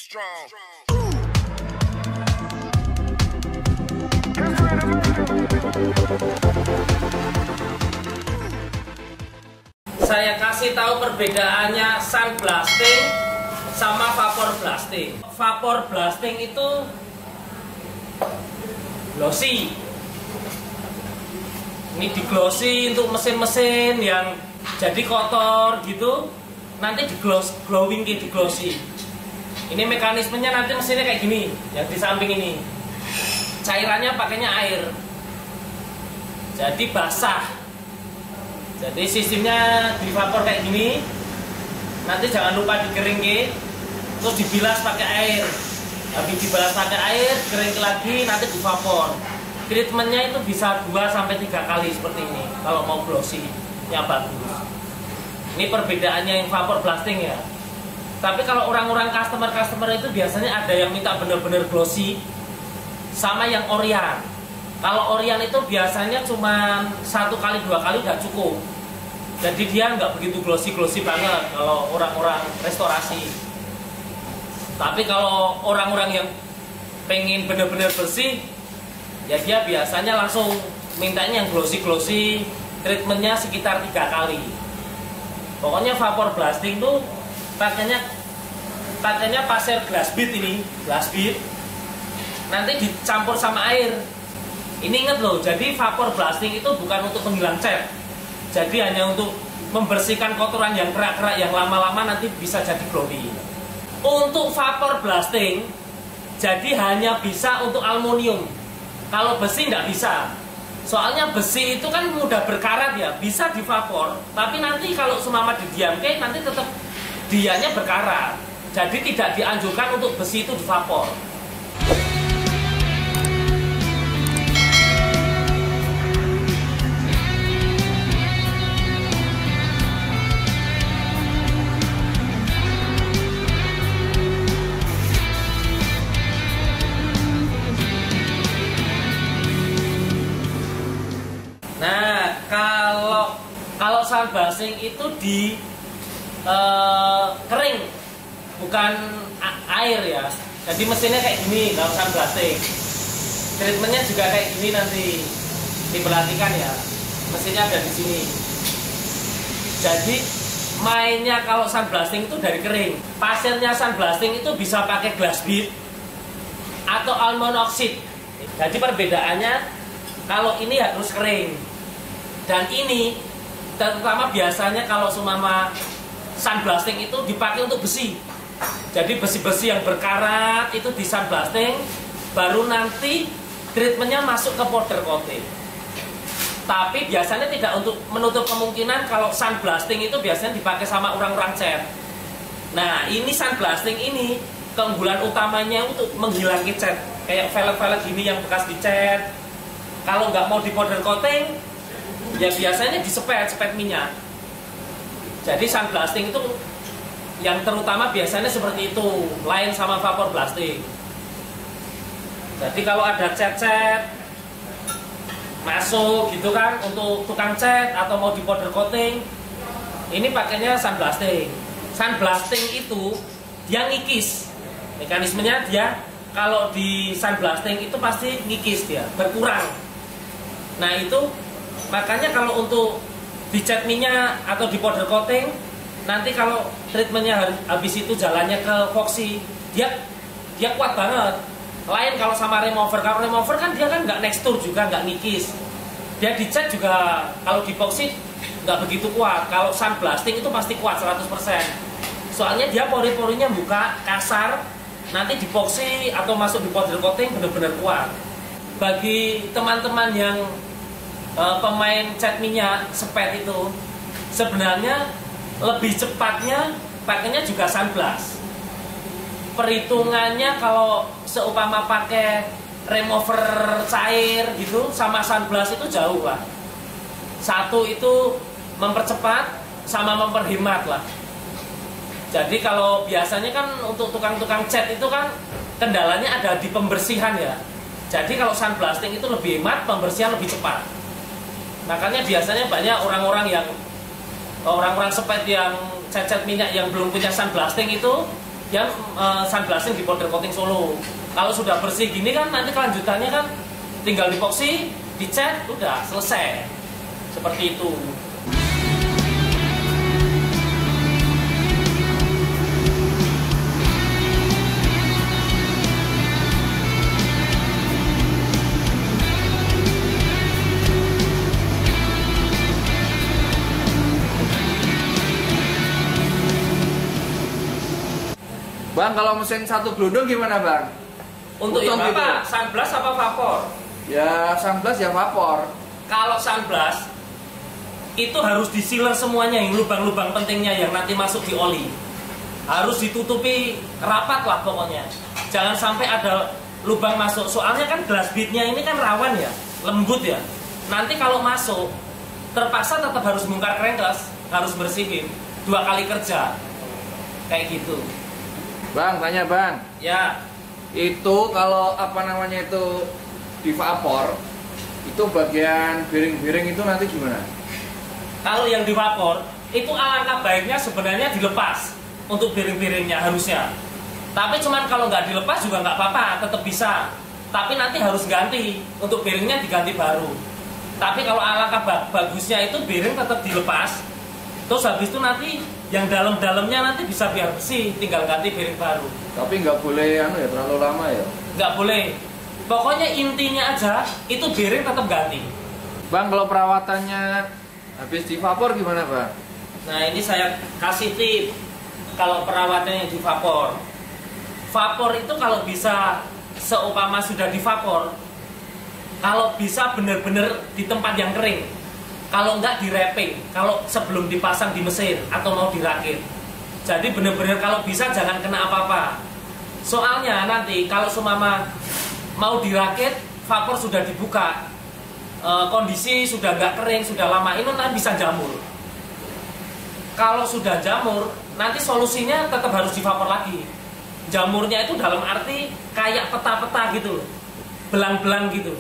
strong. Saya kasih tahu perbedaannya sun blasting sama vapor blasting. Vapor blasting itu glossy. Ini di glossy untuk mesin-mesin yang jadi kotor gitu, nanti di glowing di glossy. Ini mekanismenya nanti mesinnya kayak gini, yang di samping ini. Cairannya pakainya air. Jadi basah. Jadi sistemnya di vapor kayak gini. Nanti jangan lupa dikeringin, terus dibilas pakai air. Habis dibilas pakai air, kering lagi, nanti di vapor. Treatmentnya itu bisa 2-3 kali seperti ini. Kalau mau glossy, yang bagus. Ini perbedaannya yang vapor blasting ya. Tapi kalau orang-orang customer itu biasanya ada yang minta bener-bener glossy, sama yang Orian. Kalau Orian itu biasanya cuma 1-2 kali udah cukup. Jadi dia nggak begitu glossy banget kalau orang-orang restorasi. Tapi kalau orang-orang yang pengen bener-bener bersih, ya dia biasanya langsung mintanya yang glossy, treatmentnya sekitar 3 kali. Pokoknya vapor blasting tuh pakainya pasir glass bead ini, glass bead. Nanti dicampur sama air. Ini inget loh, jadi vapor blasting itu bukan untuk menghilang cat. Jadi hanya untuk membersihkan kotoran yang kerak-kerak yang lama-lama nanti bisa jadi glowy. Untuk vapor blasting, jadi hanya bisa untuk aluminium. Kalau besi nggak bisa. Soalnya besi itu kan mudah berkarat ya, bisa di vapor. Tapi nanti kalau seumpama didiamkan, nanti tetap dianya berkarat. Jadi tidak dianjurkan untuk besi itu di vapor. Nah, kalau sun blasting itu di kering, bukan air ya. Jadi mesinnya kayak gini kalau sun blasting. Treatmentnya juga kayak gini nanti, diperhatikan ya. Mesinnya ada di sini. Jadi mainnya kalau sun blasting itu dari kering. Pasirnya sun blasting itu bisa pakai glass bead atau aluminium oxide. Jadi perbedaannya, kalau ini harus kering. Dan ini terutama biasanya kalau seumpama sun blasting itu dipakai untuk besi. Jadi besi-besi yang berkarat itu di sun blasting, baru nanti treatmentnya masuk ke powder coating. Tapi biasanya tidak untuk menutup kemungkinan kalau sun blasting itu biasanya dipakai sama orang-orang cat. Nah, ini sun blasting ini keunggulan utamanya untuk menghilangkan cat. Kayak velg-velg gini yang bekas dicat. Kalau nggak mau di powder coating, ya biasanya disepet minyak. Jadi sun blasting itu yang terutama biasanya seperti itu, lain sama vapor blasting. Jadi kalau ada cat-cat masuk gitu kan untuk tukang cat atau mau di powder coating, ini pakainya sun blasting. Sun blasting itu dia ngikis. Mekanismenya dia kalau di sun blasting itu pasti ngikis, dia berkurang. Nah itu makanya kalau untuk dicat minyak atau di powder coating, nanti kalau treatmentnya habis itu jalannya ke epoxy, dia kuat banget. Lain kalau sama remover. Kalau remover kan dia kan nggak nextur juga, nggak ngikis. Dia dicat juga kalau di epoxy nggak begitu kuat. Kalau sun blasting itu pasti kuat 100%. Soalnya dia pori-porinya buka kasar, nanti di epoxy atau masuk di powder coating benar-benar kuat. Bagi teman-teman yang pemain cat minyak sepet itu, sebenarnya lebih cepatnya pakainya juga sunblast. Perhitungannya kalau seumpama pakai remover cair gitu sama sunblast itu jauh lah. Satu itu mempercepat sama memperhemat lah. Jadi kalau biasanya kan untuk tukang-tukang cat itu kan kendalanya ada di pembersihan ya. Jadi kalau sunblasting itu lebih hemat, pembersihan lebih cepat. Makanya biasanya banyak orang-orang sepet yang cat-cat minyak yang belum punya sun blasting itu yang sandblasting di powder coating solo. Kalau sudah bersih gini kan nanti kelanjutannya kan tinggal dipoksi, dicat, udah selesai. Seperti itu. Bang, kalau mesin satu gelundung gimana bang? Untuk yang Utuh apa? Sunblast apa vapor? Ya sunblast ya vapor. Kalau sunblast itu harus di-sealer semuanya, yang lubang-lubang pentingnya yang nanti masuk di oli. Harus ditutupi rapat lah pokoknya. Jangan sampai ada lubang masuk. Soalnya kan glass beadnya ini kan rawan ya, lembut ya. Nanti kalau masuk, terpaksa tetap harus bongkar crankcase, harus bersihin 2 kali kerja. Kayak gitu. Bang, tanya bang. Ya, Itu kalau apa namanya itu di vapor, itu bagian bearing-bearing itu nanti gimana? kalau yang di vapor itu alangkah baiknya sebenarnya dilepas untuk bearing-bearingnya harusnya. Tapi cuman kalau nggak dilepas juga nggak apa-apa, tetap bisa. Tapi nanti harus ganti, untuk bearingnya diganti baru. Tapi kalau alangkah bagusnya itu bearing tetap dilepas. Terus habis itu nanti yang dalam-dalamnya nanti bisa biar bersih, tinggal ganti bearing baru. Tapi nggak boleh ya terlalu lama ya. Nggak boleh. Pokoknya intinya aja itu bearing tetap ganti. Bang, kalau perawatannya habis di vapor gimana bang? Nah ini saya kasih tip kalau perawatannya di vapor. Vapor itu kalau bisa seumpama sudah di vapor, kalau bisa benar-benar di tempat yang kering. Kalau enggak di wrapping, kalau sebelum dipasang di mesin atau mau dirakit. Jadi benar-benar kalau bisa jangan kena apa-apa. Soalnya nanti kalau seumpama mau dirakit, vapor sudah dibuka, kondisi sudah nggak kering, sudah lama, ini nanti bisa jamur. Kalau sudah jamur, nanti solusinya tetap harus di vapor lagi. Jamurnya itu dalam arti kayak peta-peta gitu loh, belang-belang gitu.